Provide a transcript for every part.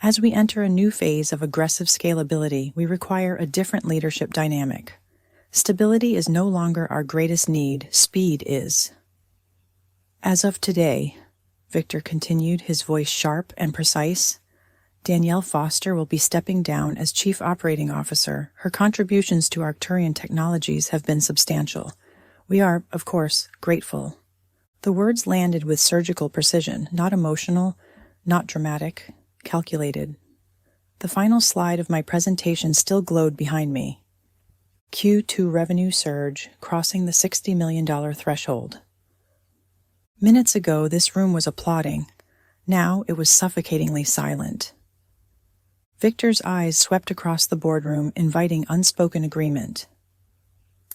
As we enter a new phase of aggressive scalability, we require a different leadership dynamic. Stability is no longer our greatest need, speed is. As of today, Victor continued, his voice sharp and precise, Danielle Foster will be stepping down as Chief Operating Officer. Her contributions to Arcturian Technologies have been substantial. We are, of course, grateful. The words landed with surgical precision, not emotional, not dramatic, calculated. The final slide of my presentation still glowed behind me. Q2 revenue surge, crossing the $60 million threshold. Minutes ago, this room was applauding. Now it was suffocatingly silent. Victor's eyes swept across the boardroom, inviting unspoken agreement.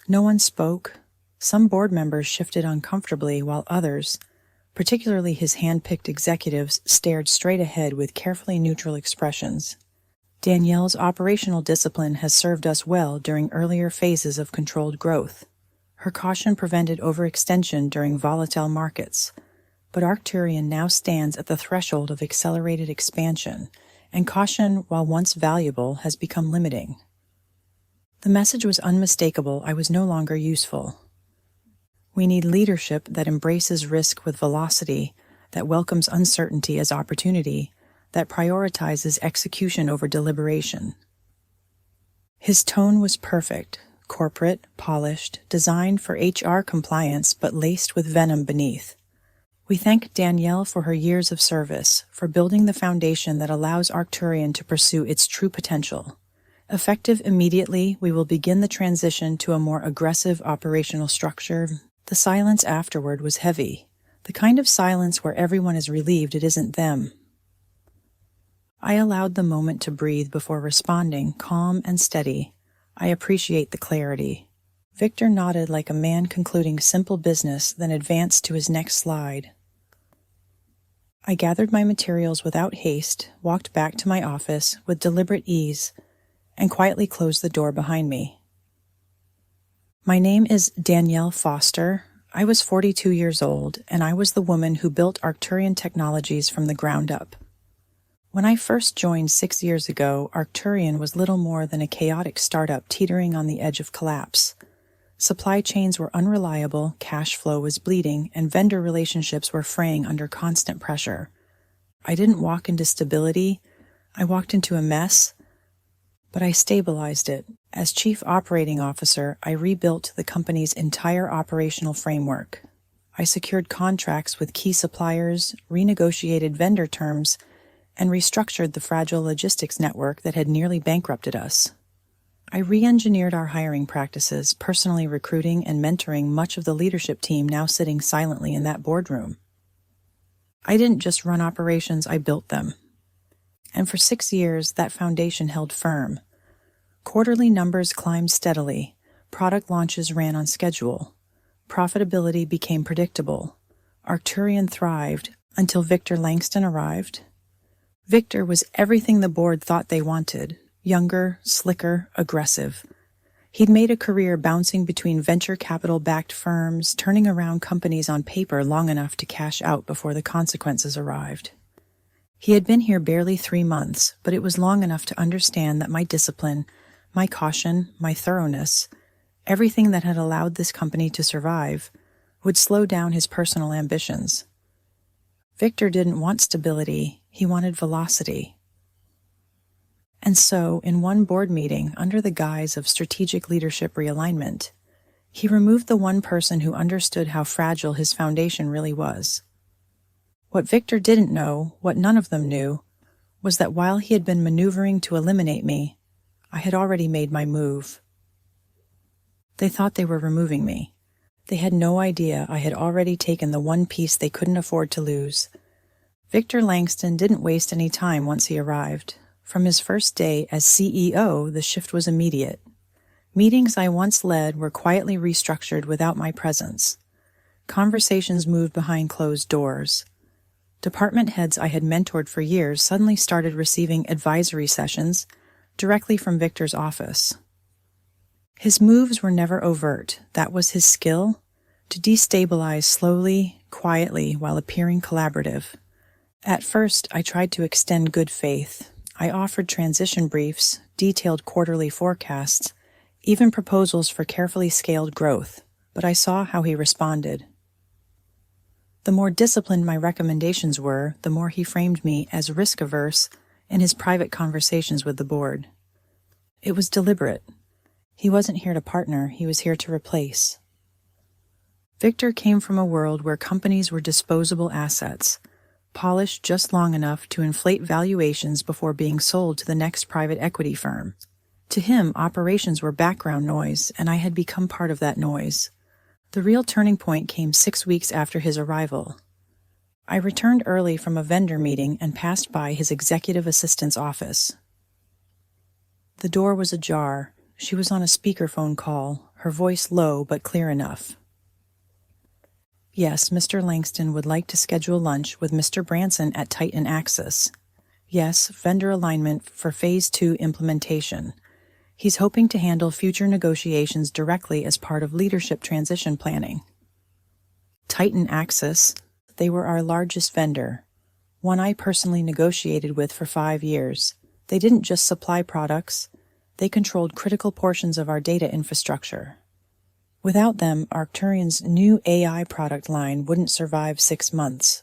No one spoke. Some board members shifted uncomfortably, while others, particularly his hand-picked executives, stared straight ahead with carefully neutral expressions. Danielle's operational discipline has served us well during earlier phases of controlled growth. Her caution prevented overextension during volatile markets, but Arcturian now stands at the threshold of accelerated expansion, and caution, while once valuable, has become limiting. The message was unmistakable. I was no longer useful. We need leadership that embraces risk with velocity, that welcomes uncertainty as opportunity, that prioritizes execution over deliberation. His tone was perfect, corporate, polished, designed for HR compliance, but laced with venom beneath. We thank Danielle for her years of service, for building the foundation that allows Arcturian to pursue its true potential. Effective immediately, we will begin the transition to a more aggressive operational structure. The silence afterward was heavy, the kind of silence where everyone is relieved it isn't them. I allowed the moment to breathe before responding, calm and steady. I appreciate the clarity. Victor nodded like a man concluding simple business, then advanced to his next slide. I gathered my materials without haste, walked back to my office with deliberate ease, and quietly closed the door behind me. My name is Danielle Foster. I was 42 years old, and I was the woman who built Arcturian Technologies from the ground up. When I first joined 6 years ago, Arcturian was little more than a chaotic startup teetering on the edge of collapse. Supply chains were unreliable, cash flow was bleeding, and vendor relationships were fraying under constant pressure. I didn't walk into stability. I walked into a mess, but I stabilized it. As Chief Operating Officer, I rebuilt the company's entire operational framework. I secured contracts with key suppliers, renegotiated vendor terms, and restructured the fragile logistics network that had nearly bankrupted us. I re-engineered our hiring practices, personally recruiting and mentoring much of the leadership team now sitting silently in that boardroom. I didn't just run operations, I built them. And for 6 years, that foundation held firm. Quarterly numbers climbed steadily, product launches ran on schedule, profitability became predictable. Arcturian thrived until Victor Langston arrived. Victor was everything the board thought they wanted: younger, slicker, aggressive. He'd made a career bouncing between venture capital-backed firms, turning around companies on paper long enough to cash out before the consequences arrived. He had been here barely 3 months, but it was long enough to understand that my discipline, my caution, my thoroughness, everything that had allowed this company to survive, would slow down his personal ambitions. Victor didn't want stability, he wanted velocity. And so, in one board meeting, under the guise of strategic leadership realignment, he removed the one person who understood how fragile his foundation really was. What Victor didn't know, what none of them knew, was that while he had been maneuvering to eliminate me, I had already made my move. They thought they were removing me. They had no idea I had already taken the one piece they couldn't afford to lose. Victor Langston didn't waste any time once he arrived. From his first day as CEO, the shift was immediate. Meetings I once led were quietly restructured without my presence. Conversations moved behind closed doors. Department heads I had mentored for years suddenly started receiving advisory sessions directly from Victor's office. His moves were never overt. That was his skill, to destabilize slowly, quietly, while appearing collaborative. At first, I tried to extend good faith. I offered transition briefs, detailed quarterly forecasts, even proposals for carefully scaled growth, but I saw how he responded. The more disciplined my recommendations were, the more he framed me as risk-averse in his private conversations with the board. It was deliberate. He wasn't here to partner, he was here to replace. Victor came from a world where companies were disposable assets, polished just long enough to inflate valuations before being sold to the next private equity firm. To him, operations were background noise, and I had become part of that noise. The real turning point came 6 weeks after his arrival. I returned early from a vendor meeting and passed by his executive assistant's office. The door was ajar. She was on a speakerphone call, her voice low but clear enough. Yes, Mr. Langston would like to schedule lunch with Mr. Branson at Titan Axis. Yes, vendor alignment for Phase 2 implementation. He's hoping to handle future negotiations directly as part of leadership transition planning. Titan Axis, they were our largest vendor, one I personally negotiated with for 5 years. They didn't just supply products, they controlled critical portions of our data infrastructure. Without them, Arcturian's new AI product line wouldn't survive 6 months.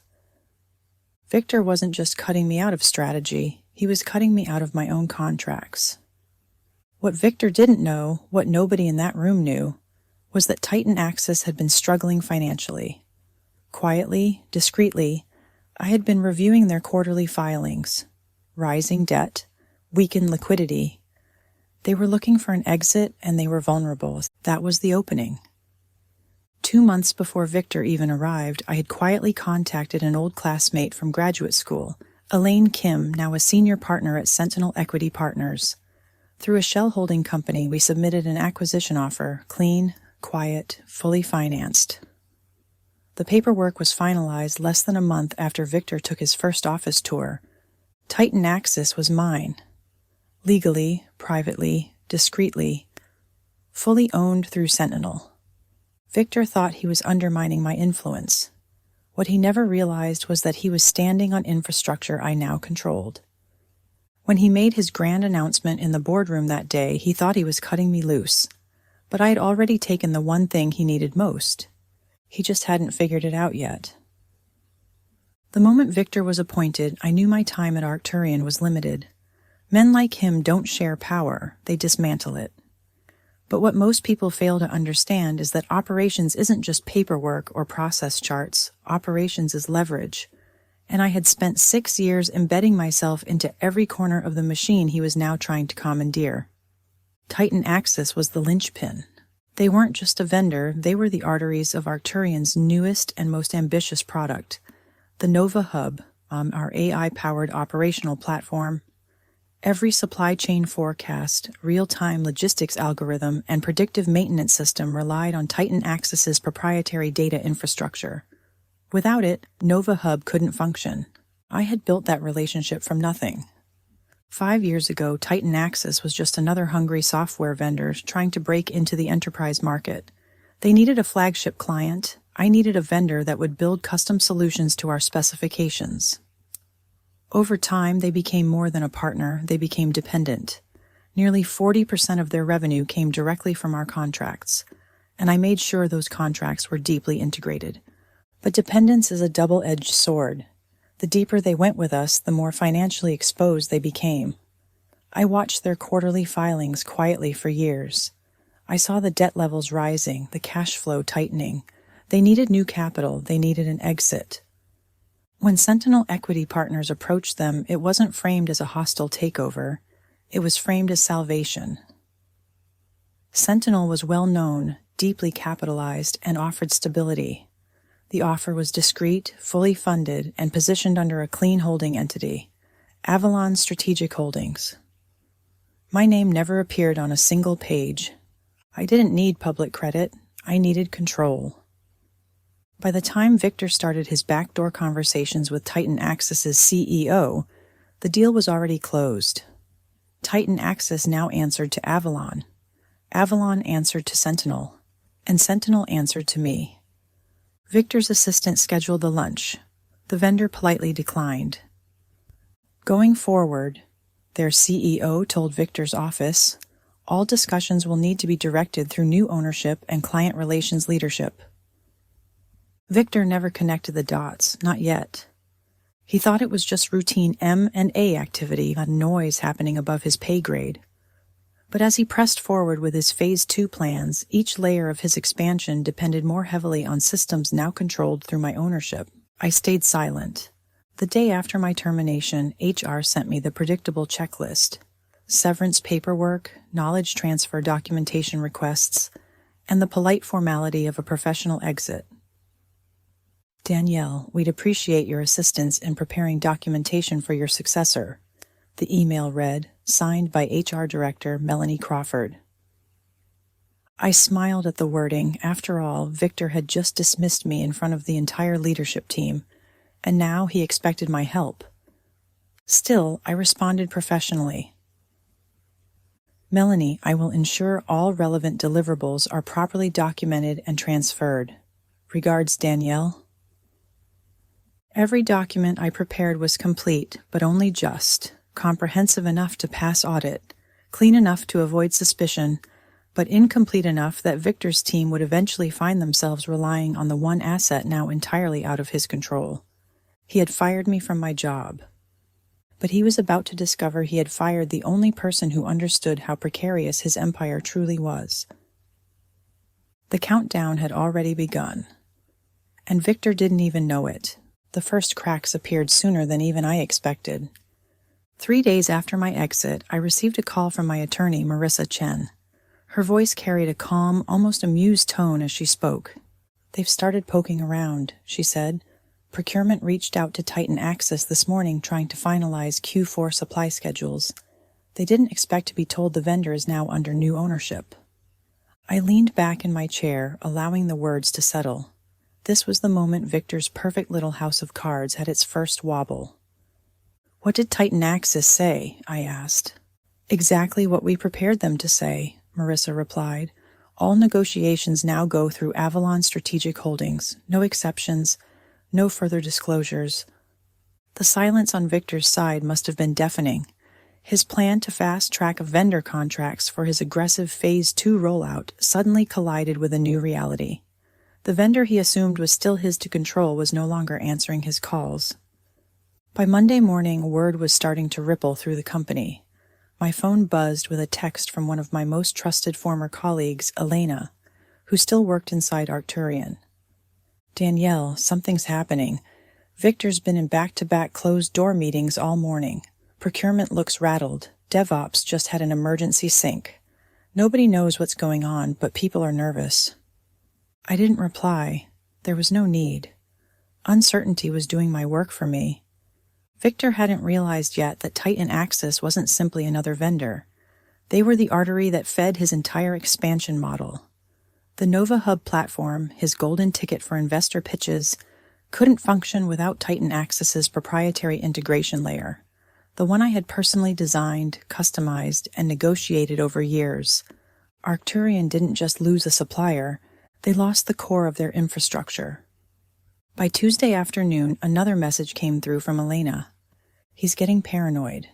Victor wasn't just cutting me out of strategy, he was cutting me out of my own contracts. What Victor didn't know, what nobody in that room knew, was that Titan Axis had been struggling financially. Quietly, discreetly, I had been reviewing their quarterly filings. Rising debt, weakened liquidity. They were looking for an exit and they were vulnerable. That was the opening. 2 months before Victor even arrived, I had quietly contacted an old classmate from graduate school, Elaine Kim, now a senior partner at Sentinel Equity Partners. Through a shell holding company, we submitted an acquisition offer, clean, quiet, fully financed. The paperwork was finalized less than a month after Victor took his first office tour. Titan Axis was mine. Legally, privately, discreetly, fully owned through Sentinel. Victor thought he was undermining my influence. What he never realized was that he was standing on infrastructure I now controlled. When he made his grand announcement in the boardroom that day, he thought he was cutting me loose. But I had already taken the one thing he needed most. He just hadn't figured it out yet. The moment Victor was appointed, I knew my time at Arcturian was limited. Men like him don't share power, they dismantle it. But what most people fail to understand is that operations isn't just paperwork or process charts, operations is leverage. And I had spent 6 years embedding myself into every corner of the machine he was now trying to commandeer. Titan Axis was the linchpin. They weren't just a vendor, they were the arteries of Arcturian's newest and most ambitious product, the Nova Hub, our AI-powered operational platform. Every supply chain forecast, real-time logistics algorithm, and predictive maintenance system relied on Titan Axis's proprietary data infrastructure. Without it, Nova Hub couldn't function. I had built that relationship from nothing. 5 years ago, Titan Axis was just another hungry software vendor trying to break into the enterprise market. They needed a flagship client. I needed a vendor that would build custom solutions to our specifications. Over time, they became more than a partner, they became dependent. Nearly 40% of their revenue came directly from our contracts, and I made sure those contracts were deeply integrated. But dependence is a double-edged sword. The deeper they went with us, the more financially exposed they became. I watched their quarterly filings quietly for years. I saw the debt levels rising, the cash flow tightening. They needed new capital, they needed an exit. When Sentinel Equity Partners approached them, it wasn't framed as a hostile takeover. It was framed as salvation. Sentinel was well known, deeply capitalized, and offered stability. The offer was discreet, fully funded, and positioned under a clean holding entity, Avalon Strategic Holdings. My name never appeared on a single page. I didn't need public credit. I needed control. By the time Victor started his backdoor conversations with Titan Axis's CEO, the deal was already closed. Titan Axis now answered to Avalon. Avalon answered to Sentinel, and Sentinel answered to me. Victor's assistant scheduled the lunch. The vendor politely declined. Going forward, their CEO told Victor's office. All discussions will need to be directed through new ownership and client relations leadership. Victor never connected the dots, not yet. He thought it was just routine M&A activity, a noise happening above his pay grade. But as he pressed forward with his Phase 2 plans, each layer of his expansion depended more heavily on systems now controlled through my ownership. I stayed silent. The day after my termination, HR sent me the predictable checklist: severance paperwork, knowledge transfer documentation requests, and the polite formality of a professional exit. "Danielle, we'd appreciate your assistance in preparing documentation for your successor," the email read, signed by HR Director Melanie Crawford. I smiled at the wording. After all, Victor had just dismissed me in front of the entire leadership team, and now he expected my help. Still, I responded professionally. "Melanie, I will ensure all relevant deliverables are properly documented and transferred. Regards, Danielle." Every document I prepared was complete, but only just, comprehensive enough to pass audit, clean enough to avoid suspicion, but incomplete enough that Victor's team would eventually find themselves relying on the one asset now entirely out of his control. He had fired me from my job. But he was about to discover he had fired the only person who understood how precarious his empire truly was. The countdown had already begun. And Victor didn't even know it. The first cracks appeared sooner than even I expected. 3 days after my exit, I received a call from my attorney, Marissa Chen. Her voice carried a calm, almost amused tone as she spoke. "They've started poking around," she said. "Procurement reached out to Titan Axis this morning trying to finalize Q4 supply schedules. They didn't expect to be told the vendor is now under new ownership." I leaned back in my chair, allowing the words to settle. This was the moment Victor's perfect little house of cards had its first wobble. "What did Titan Axis say?" I asked. "Exactly what we prepared them to say," Marissa replied. "All negotiations now go through Avalon Strategic Holdings. No exceptions, no further disclosures." The silence on Victor's side must have been deafening. His plan to fast-track vendor contracts for his aggressive Phase 2 rollout suddenly collided with a new reality. The vendor he assumed was still his to control was no longer answering his calls. By Monday morning, word was starting to ripple through the company. My phone buzzed with a text from one of my most trusted former colleagues, Elena, who still worked inside Arcturian. "Danielle, something's happening. Victor's been in back-to-back closed-door meetings all morning. Procurement looks rattled. DevOps just had an emergency sync. Nobody knows what's going on, but people are nervous." I didn't reply. There was no need. Uncertainty was doing my work for me. Victor hadn't realized yet that Titan Axis wasn't simply another vendor. They were the artery that fed his entire expansion model. The Nova Hub platform, his golden ticket for investor pitches, couldn't function without Titan Axis's proprietary integration layer, the one I had personally designed, customized, and negotiated over years. Arcturian didn't just lose a supplier, they lost the core of their infrastructure. By Tuesday afternoon, another message came through from Elena. "He's getting paranoid,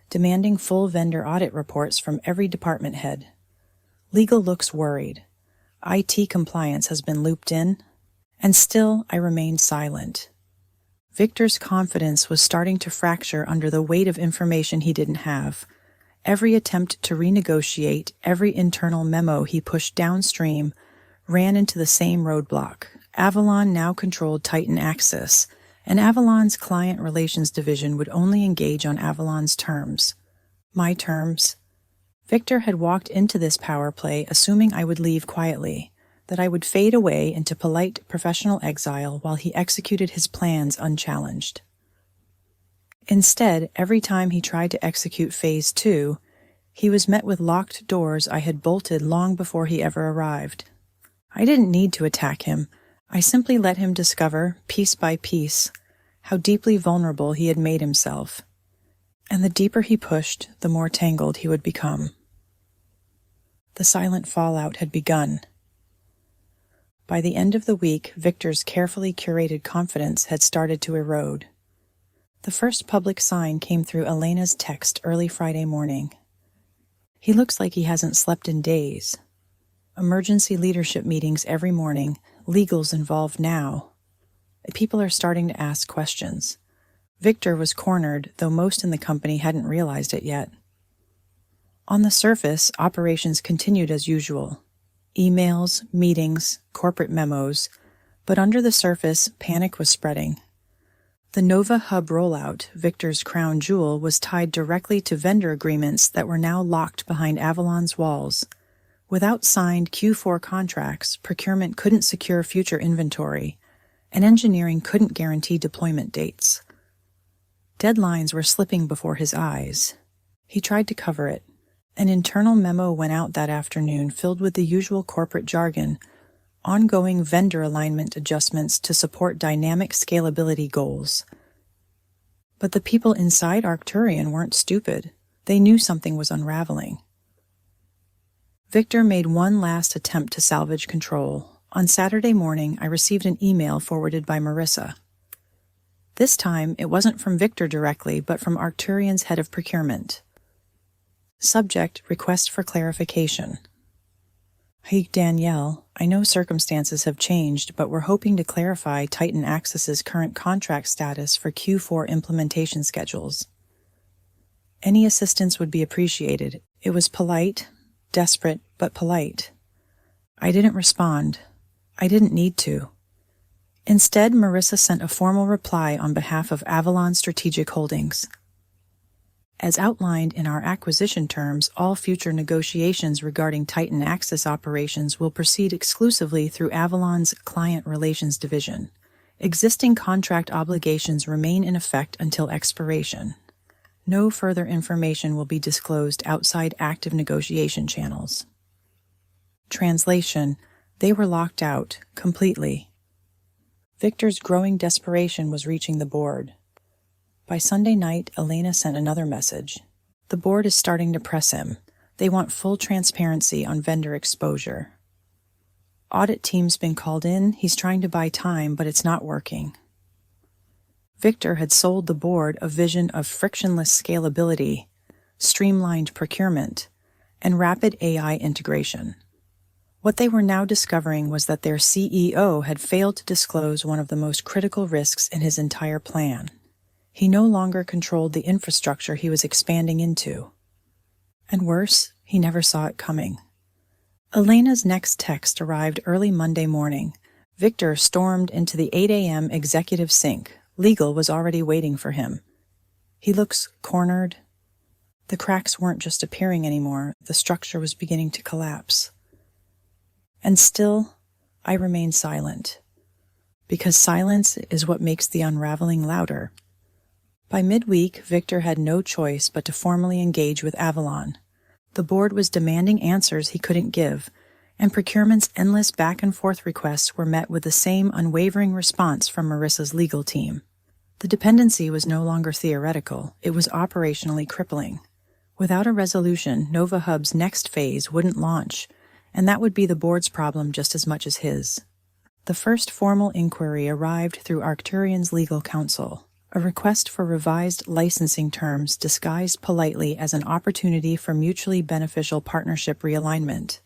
demanding full vendor audit reports from every department head. Legal looks worried. IT compliance has been looped in." And still, I remained silent. Victor's confidence was starting to fracture under the weight of information he didn't have. Every attempt to renegotiate, every internal memo he pushed downstream ran into the same roadblock. Avalon now controlled Titan Axis, and Avalon's client relations division would only engage on Avalon's terms. My terms. Victor had walked into this power play assuming I would leave quietly, that I would fade away into polite professional exile while he executed his plans unchallenged. Instead, every time he tried to execute Phase 2, he was met with locked doors I had bolted long before he ever arrived. I didn't need to attack him. I simply let him discover, piece by piece, how deeply vulnerable he had made himself. And the deeper he pushed, the more tangled he would become. The silent fallout had begun. By the end of the week, Victor's carefully curated confidence had started to erode. The first public sign came through Elena's text early Friday morning. He looks like he hasn't slept in days. Emergency leadership meetings every morning, legals involved now. People are starting to ask questions. Victor was cornered, though most in the company hadn't realized it yet. On the surface, operations continued as usual. Emails, meetings, corporate memos, but under the surface, panic was spreading. The Nova Hub rollout, Victor's crown jewel, was tied directly to vendor agreements that were now locked behind Avalon's walls. Without signed Q4 contracts, procurement couldn't secure future inventory, and engineering couldn't guarantee deployment dates. Deadlines were slipping before his eyes. He tried to cover it. An internal memo went out that afternoon filled with the usual corporate jargon, ongoing vendor alignment adjustments to support dynamic scalability goals. But the people inside Arcturian weren't stupid. They knew something was unraveling. Victor made one last attempt to salvage control. On Saturday morning, I received an email forwarded by Marissa. This time, it wasn't from Victor directly, but from Arcturian's head of procurement. Subject: request for clarification. Hey Danielle, I know circumstances have changed, but we're hoping to clarify Titan Access's current contract status for Q4 implementation schedules. Any assistance would be appreciated. It was polite, desperate, but polite. I didn't respond. I didn't need to. Instead, Marissa sent a formal reply on behalf of Avalon Strategic Holdings. As outlined in our acquisition terms, all future negotiations regarding Titan Access operations will proceed exclusively through Avalon's Client Relations Division. Existing contract obligations remain in effect until expiration. No further information will be disclosed outside active negotiation channels. Translation: they were locked out, completely. Victor's growing desperation was reaching the board. By Sunday night, Elena sent another message. The board is starting to press him. They want full transparency on vendor exposure. Audit team's been called in. He's trying to buy time, but it's not working. Victor had sold the board a vision of frictionless scalability, streamlined procurement, and rapid AI integration. What they were now discovering was that their CEO had failed to disclose one of the most critical risks in his entire plan. He no longer controlled the infrastructure he was expanding into. And worse, he never saw it coming. Elena's next text arrived early Monday morning. Victor stormed into the 8 a.m. executive sync. Legal was already waiting for him. He looks cornered. The cracks weren't just appearing anymore. The structure was beginning to collapse. And still, I remained silent. Because silence is what makes the unraveling louder. By midweek, Victor had no choice but to formally engage with Avalon. The board was demanding answers he couldn't give, and procurement's endless back-and-forth requests were met with the same unwavering response from Marissa's legal team. The dependency was no longer theoretical, it was operationally crippling. Without a resolution, Nova Hub's next phase wouldn't launch, and that would be the board's problem just as much as his. The first formal inquiry arrived through Arcturian's legal counsel. A request for revised licensing terms disguised politely as an opportunity for mutually beneficial partnership realignment.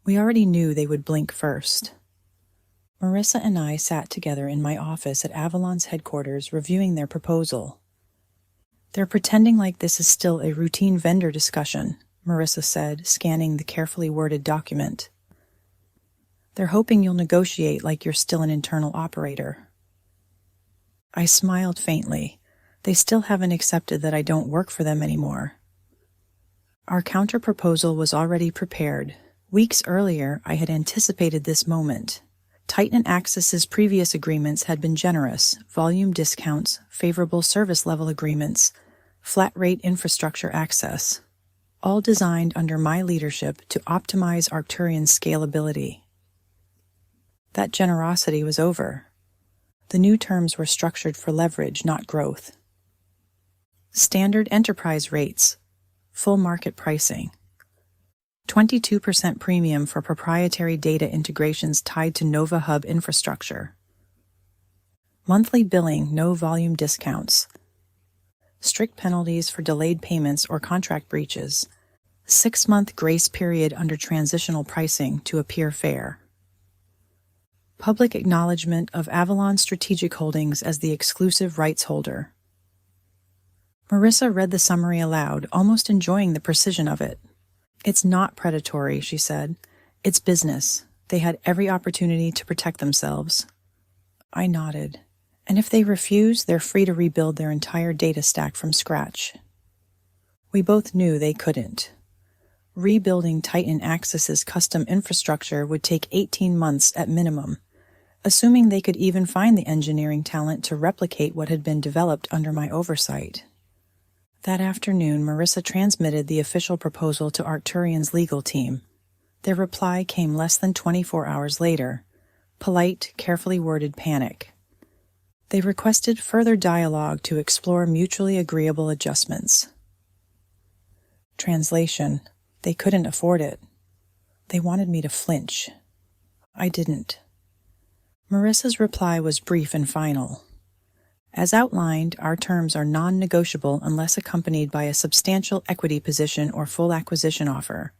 We already knew they would blink first. Marissa and I sat together in my office at Avalon's headquarters reviewing their proposal. They're pretending like this is still a routine vendor discussion, Marissa said, scanning the carefully worded document. They're hoping you'll negotiate like you're still an internal operator. I smiled faintly. They still haven't accepted that I don't work for them anymore. Our counter-proposal was already prepared. Weeks earlier, I had anticipated this moment. Titan Access's previous agreements had been generous: volume discounts, favorable service level agreements, flat-rate infrastructure access, all designed under my leadership to optimize Arcturian's scalability. That generosity was over. The new terms were structured for leverage, not growth. Standard enterprise rates, full market pricing, 22% premium for proprietary data integrations tied to Nova Hub infrastructure, monthly billing, no volume discounts, strict penalties for delayed payments or contract breaches, 6-month grace period under transitional pricing to appear fair. Public acknowledgement of Avalon Strategic Holdings as the exclusive rights holder. Marissa read the summary aloud, almost enjoying the precision of it. "It's not predatory," she said. "It's business. They had every opportunity to protect themselves." I nodded. "And if they refuse, they're free to rebuild their entire data stack from scratch." We both knew they couldn't. Rebuilding Titan Axis's custom infrastructure would take 18 months at minimum, assuming they could even find the engineering talent to replicate what had been developed under my oversight. That afternoon, Marissa transmitted the official proposal to Arcturian's legal team. Their reply came less than 24 hours later. Polite, carefully worded panic. They requested further dialogue to explore mutually agreeable adjustments. Translation: they couldn't afford it. They wanted me to flinch. I didn't. Marissa's reply was brief and final. As outlined, our terms are non-negotiable unless accompanied by a substantial equity position or full acquisition offer.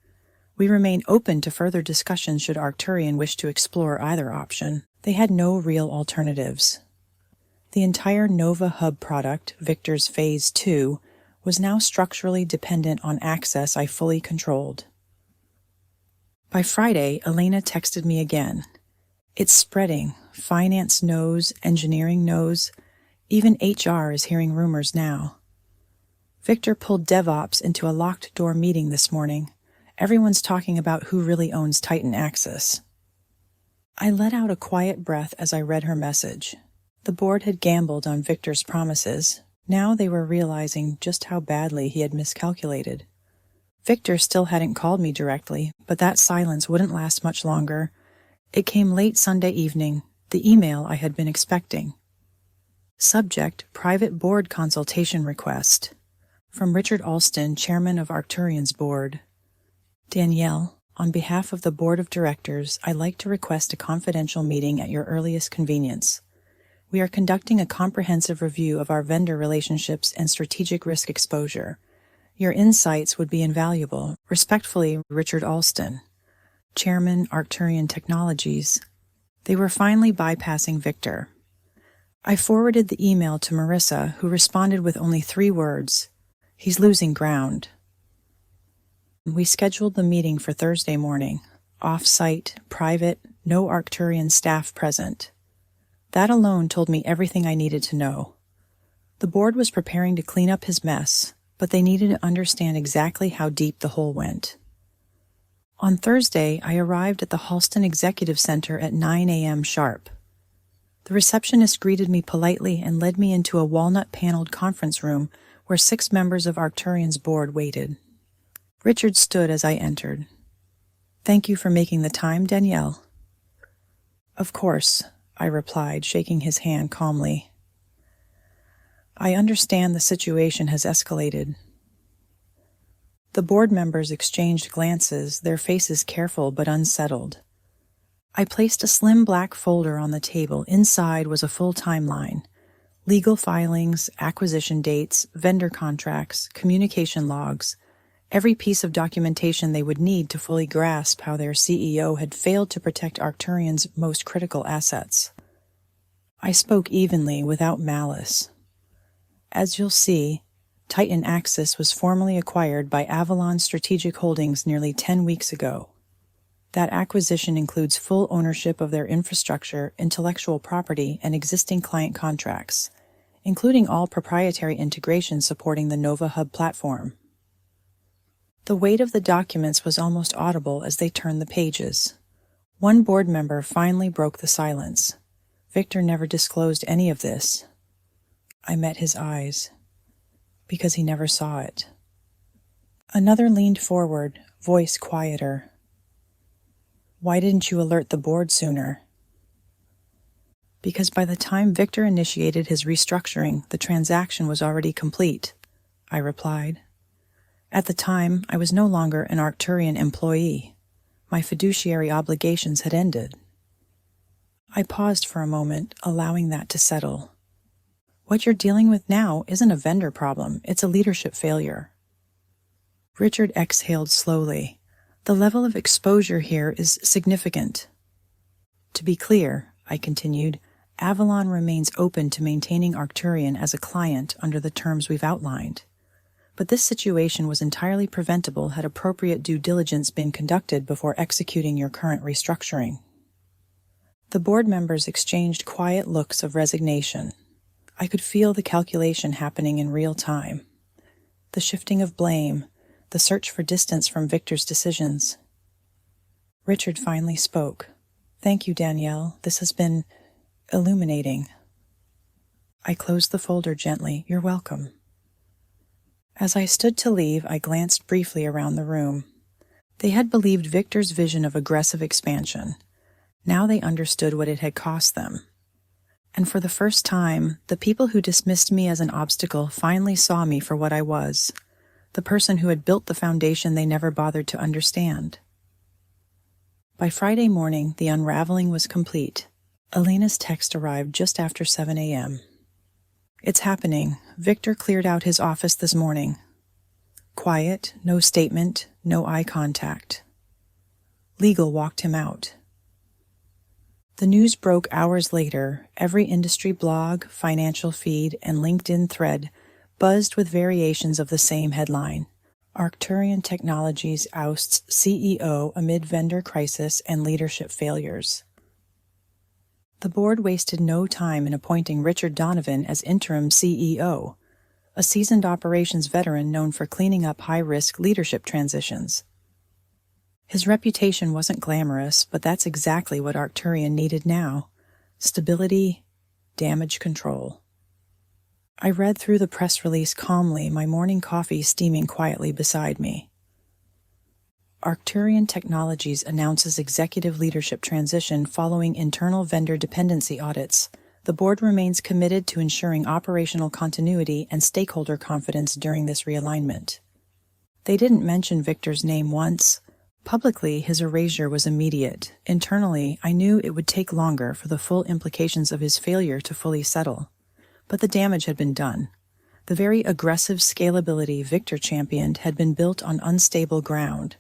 We remain open to further discussion should Arcturian wish to explore either option. They had no real alternatives. The entire Nova Hub product, Victor's Phase 2, was now structurally dependent on access I fully controlled. By Friday, Elena texted me again. "It's spreading. Finance knows, engineering knows. Even HR is hearing rumors now. Victor pulled DevOps into a locked-door meeting this morning. Everyone's talking about who really owns Titan Axis." I let out a quiet breath as I read her message. The board had gambled on Victor's promises. Now they were realizing just how badly he had miscalculated. Victor still hadn't called me directly, but that silence wouldn't last much longer. It came late Sunday evening, the email I had been expecting. Subject: private board consultation request. From Richard Alston, chairman of Arcturian's board. Danielle, on behalf of the board of directors, I'd like to request a confidential meeting at your earliest convenience. We are conducting a comprehensive review of our vendor relationships and strategic risk exposure. Your insights would be invaluable. Respectfully, Richard Alston, Chairman, Arcturian Technologies. They were finally bypassing Victor. I forwarded the email to Marissa, who responded with only 3 words. "He's losing ground." We scheduled the meeting for Thursday morning. Off-site, private, no Arcturian staff present. That alone told me everything I needed to know. The board was preparing to clean up his mess, but they needed to understand exactly how deep the hole went. On Thursday, I arrived at the Halston Executive Center at 9 a.m. sharp. The receptionist greeted me politely and led me into a walnut-paneled conference room where 6 members of Arcturian's board waited. Richard stood as I entered. "Thank you for making the time, Danielle." "Of course," I replied, shaking his hand calmly. "I understand the situation has escalated." The board members exchanged glances, their faces careful but unsettled. I placed a slim black folder on the table. Inside was a full timeline. Legal filings, acquisition dates, vendor contracts, communication logs, every piece of documentation they would need to fully grasp how their CEO had failed to protect Arcturian's most critical assets. I spoke evenly, without malice. As you'll see, Titan Axis was formally acquired by Avalon Strategic Holdings nearly 10 weeks ago. That acquisition includes full ownership of their infrastructure, intellectual property, and existing client contracts, including all proprietary integrations supporting the Nova Hub platform. The weight of the documents was almost audible as they turned the pages. One board member finally broke the silence. Victor never disclosed any of this. I met his eyes, because he never saw it. Another leaned forward, voice quieter. "Why didn't you alert the board sooner?" "Because by the time Victor initiated his restructuring, the transaction was already complete," I replied. "At the time, I was no longer an Arcturian employee. My fiduciary obligations had ended." I paused for a moment, allowing that to settle. What you're dealing with now isn't a vendor problem, it's a leadership failure. Richard exhaled slowly. The level of exposure here is significant. To be clear, I continued, Avalon remains open to maintaining Arcturian as a client under the terms we've outlined. But this situation was entirely preventable had appropriate due diligence been conducted before executing your current restructuring. The board members exchanged quiet looks of resignation. I could feel the calculation happening in real time. The shifting of blame, the search for distance from Victor's decisions. Richard finally spoke. Thank you, Danielle. This has been illuminating. I closed the folder gently. You're welcome. As I stood to leave, I glanced briefly around the room. They had believed Victor's vision of aggressive expansion. Now they understood what it had cost them. And for the first time, the people who dismissed me as an obstacle finally saw me for what I was, the person who had built the foundation they never bothered to understand. By Friday morning, the unraveling was complete. Elena's text arrived just after 7 a.m. It's happening. Victor cleared out his office this morning. Quiet, no statement, no eye contact. Legal walked him out. The news broke hours later. Every industry blog, financial feed, and LinkedIn thread buzzed with variations of the same headline. Arcturian Technologies ousts CEO amid vendor crisis and leadership failures. The board wasted no time in appointing Richard Donovan as interim CEO, a seasoned operations veteran known for cleaning up high-risk leadership transitions. His reputation wasn't glamorous, but that's exactly what Arcturian needed now: stability, damage control. I read through the press release calmly, my morning coffee steaming quietly beside me. Arcturian Technologies announces executive leadership transition following internal vendor dependency audits. The board remains committed to ensuring operational continuity and stakeholder confidence during this realignment. They didn't mention Victor's name once. Publicly, his erasure was immediate. Internally, I knew it would take longer for the full implications of his failure to fully settle. But the damage had been done. The very aggressive scalability Victor championed had been built on unstable ground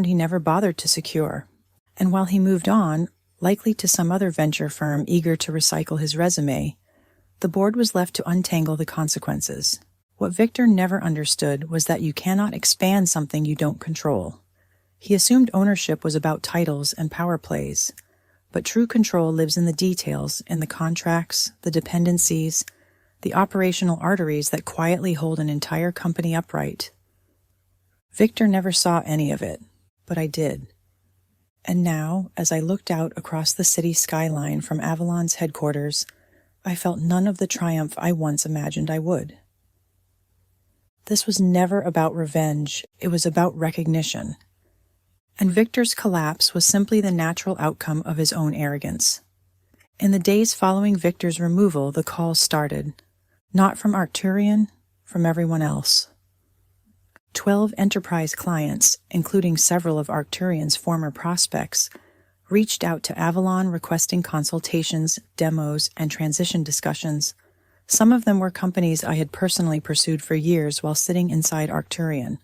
he never bothered to secure. And while he moved on, likely to some other venture firm eager to recycle his resume, the board was left to untangle the consequences. What Victor never understood was that you cannot expand something you don't control. He assumed ownership was about titles and power plays, but true control lives in the details, in the contracts, the dependencies, the operational arteries that quietly hold an entire company upright. Victor never saw any of it, but I did. And now, as I looked out across the city skyline from Avalon's headquarters, I felt none of the triumph I once imagined I would. This was never about revenge, it was about recognition. And Victor's collapse was simply the natural outcome of his own arrogance. In the days following Victor's removal, the calls started. Not from Arcturian, from everyone else. 12 enterprise clients, including several of Arcturian's former prospects, reached out to Avalon requesting consultations, demos, and transition discussions. Some of them were companies I had personally pursued for years while sitting inside Arcturian,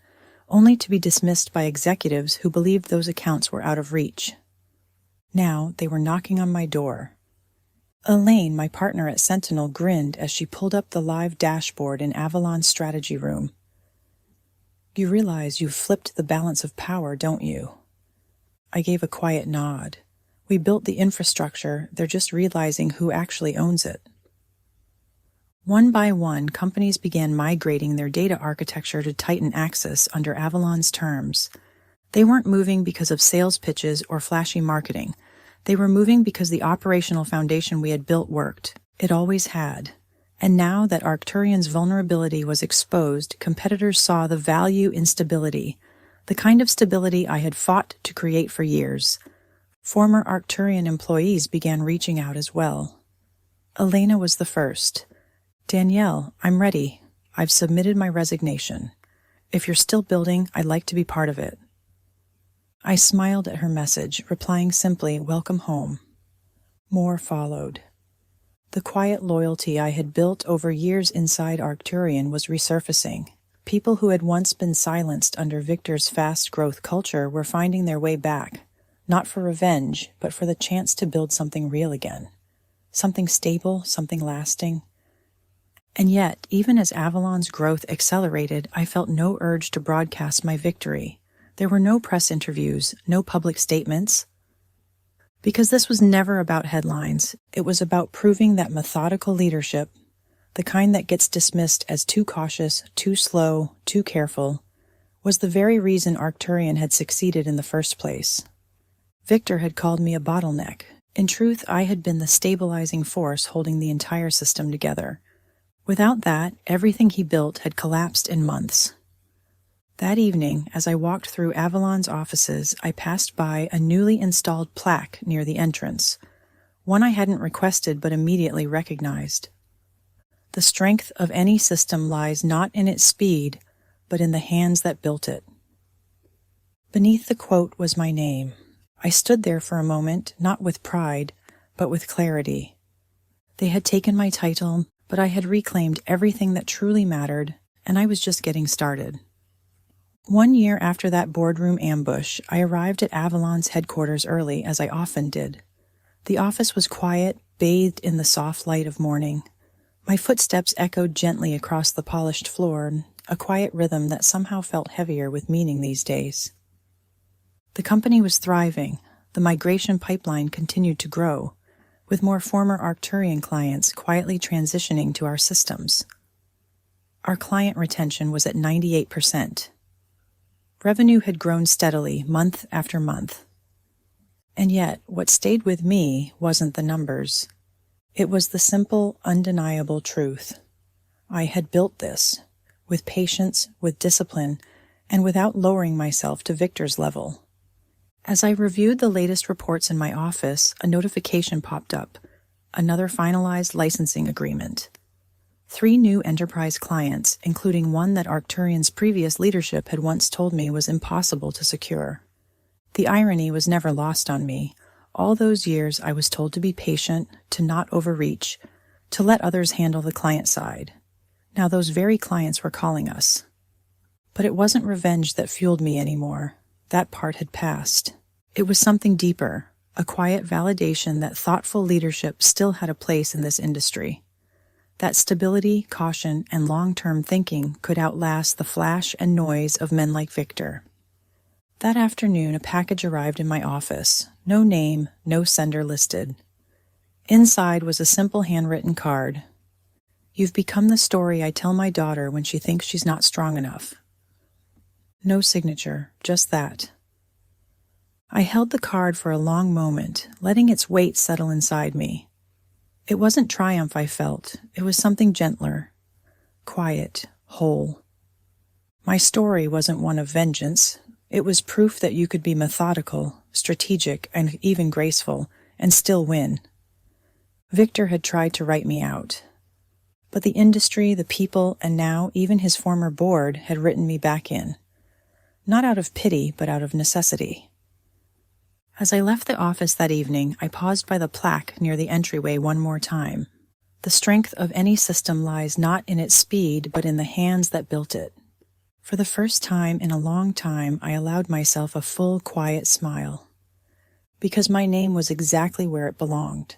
only to be dismissed by executives who believed those accounts were out of reach. Now they were knocking on my door. Elaine, my partner at Sentinel, grinned as she pulled up the live dashboard in Avalon's strategy room. You realize you've flipped the balance of power, don't you? I gave a quiet nod. We built the infrastructure, they're just realizing who actually owns it. One by one, companies began migrating their data architecture to Titan Axis under Avalon's terms. They weren't moving because of sales pitches or flashy marketing. They were moving because the operational foundation we had built worked. It always had. And now that Arcturian's vulnerability was exposed, competitors saw the value in stability, the kind of stability I had fought to create for years. Former Arcturian employees began reaching out as well. Elena was the first. Danielle, I'm ready. I've submitted my resignation. If you're still building, I'd like to be part of it. I smiled at her message, replying simply, "Welcome home." More followed. The quiet loyalty I had built over years inside Arcturian was resurfacing. People who had once been silenced under Victor's fast-growth culture were finding their way back, not for revenge, but for the chance to build something real again. Something stable, something lasting. And yet, even as Avalon's growth accelerated, I felt no urge to broadcast my victory. There were no press interviews, no public statements. Because this was never about headlines, it was about proving that methodical leadership, the kind that gets dismissed as too cautious, too slow, too careful, was the very reason Arcturian had succeeded in the first place. Victor had called me a bottleneck. In truth, I had been the stabilizing force holding the entire system together. Without that, everything he built had collapsed in months. That evening, as I walked through Avalon's offices, I passed by a newly installed plaque near the entrance, one I hadn't requested but immediately recognized. The strength of any system lies not in its speed, but in the hands that built it. Beneath the quote was my name. I stood there for a moment, not with pride, but with clarity. They had taken my title, but I had reclaimed everything that truly mattered, and I was just getting started. 1 year after that boardroom ambush, I arrived at Avalon's headquarters early, as I often did. The office was quiet, bathed in the soft light of morning. My footsteps echoed gently across the polished floor, a quiet rhythm that somehow felt heavier with meaning these days. The company was thriving. The migration pipeline continued to grow, with more former Arcturian clients quietly transitioning to our systems. Our client retention was at 98%. Revenue had grown steadily, month after month. And yet, what stayed with me wasn't the numbers. It was the simple, undeniable truth. I had built this, with patience, with discipline, and without lowering myself to Victor's level. As I reviewed the latest reports in my office, a notification popped up, another finalized licensing agreement. 3 new enterprise clients, including one that Arcturian's previous leadership had once told me was impossible to secure. The irony was never lost on me. All those years I was told to be patient, to not overreach, to let others handle the client side. Now those very clients were calling us. But it wasn't revenge that fueled me anymore. That part had passed. It was something deeper, a quiet validation that thoughtful leadership still had a place in this industry. That stability, caution, and long-term thinking could outlast the flash and noise of men like Victor. That afternoon, a package arrived in my office. No name, no sender listed. Inside was a simple handwritten card. "You've become the story I tell my daughter when she thinks she's not strong enough." No signature, just that. I held the card for a long moment, letting its weight settle inside me. It wasn't triumph I felt, it was something gentler, quiet, whole. My story wasn't one of vengeance. It was proof that you could be methodical, strategic, and even graceful, and still win. Victor had tried to write me out. But the industry, the people, and now even his former board had written me back in. Not out of pity, but out of necessity. As I left the office that evening, I paused by the plaque near the entryway one more time. The strength of any system lies not in its speed, but in the hands that built it. For the first time in a long time, I allowed myself a full, quiet smile. Because my name was exactly where it belonged.